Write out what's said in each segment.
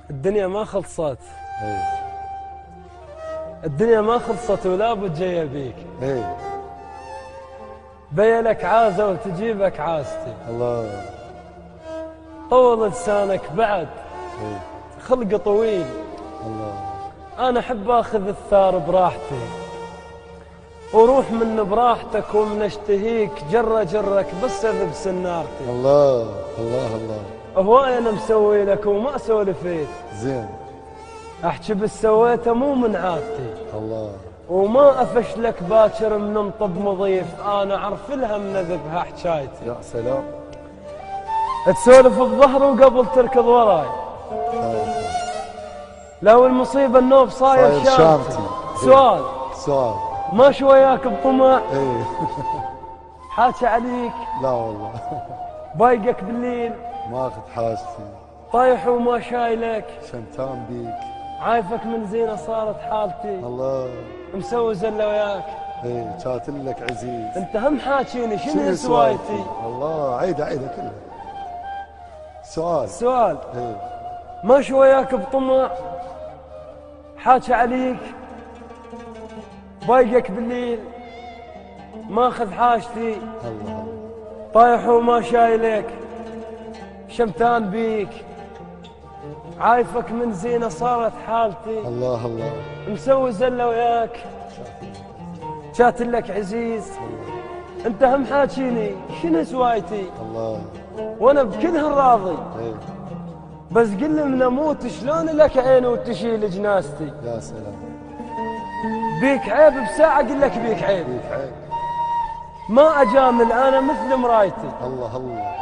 الدنيا ما خلصت. ايه الدنيا ما خلصت ولا بد جايه بيك. ايه بيلك عازه وتجيبك عازتي. الله. طول لسانك بعد ايه خلقه طويل. الله. انا احب اخذ الثار براحتي وروح من براحتك ومن اشتهيك جرك بس اذب سنارتي. الله الله الله. هواي انا مسوي لك وما سولفيت. زين. احكي بس سويته مو من عادتي. الله. وما افش لك باكر مننطب مضيف. انا اعرف لها منذبها حكايتي. يا سلام. تسولف بظهري وقبل تركض وراي. لو المصيبه النوب صاير شامتي. سؤال ما شوياك بطمع. ايه حاكي عليك لا والله. بايقك بالليل ما اخذ حاجتي. طايح وما شايلك. شمتان بيك. عايفك من زينه صارت حالتي. الله. مسوي زله وياك. ايه شاتل لك عزيز. انت هم حاكيني شنو سوايتي. الله. عيدها كلها. سؤال. ايه ما شوياك بطمع. حاكي عليك بايقك بالليل ماخذ حاجتي. الله. طايح وما شايلك شمتان بيك. عايفك من زينه صارت حالتي. الله الله. مسوي زله وياك شاتل لك عزيز. انت هم حاكيني شنو سوايتي. الله. وانا بكلهن راضي. ايه بس قل لي من اموت شلون لك عين وتشيل جناستي. يا سلام. بيك عيب بساعه اقول لك بيك عيب. بيك عيب. ما اجامل انا مثل مرايتي. الله الله.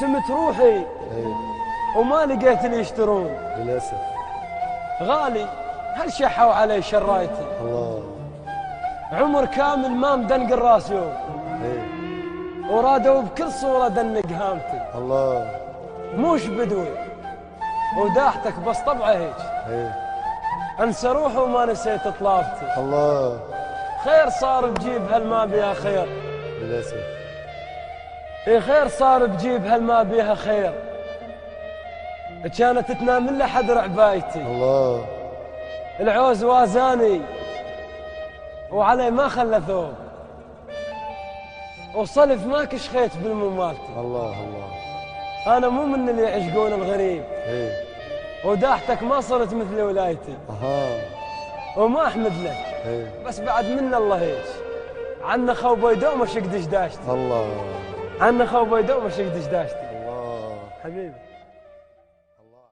سمت روحي ايه وما لقيت اللي يشترون. للاسف. غالي هل شحوا علي شرايتي. الله. عمر كامل ما مدنق الراس يوم. ايه ورادوا بكل صوره دنق هامتي. الله. موش بدوي وداحتك بس طبعه هيك. ايه انسى روحي وما نسيت طلابتي. الله. خير صار بجيب هالما بيها خير. للاسف. اي خير صار بجيب هالما بيها خير. كانت تنام الا حدر عبايتي. الله. العوز وازاني وعلي ما خلى ثوب. وصلف ما كشخيت بالممالتي. الله الله. انا مو من اللي يعشقون الغريب. ايه وداحتك ما صرت مثل ولايتي. اها. وما احمد لك. ايه بس بعد من الله هيك. عنا خوبي دوم شق دشداشتي. الله. عنا خوبي دوم شق دشداشتي. الله. حبيبي.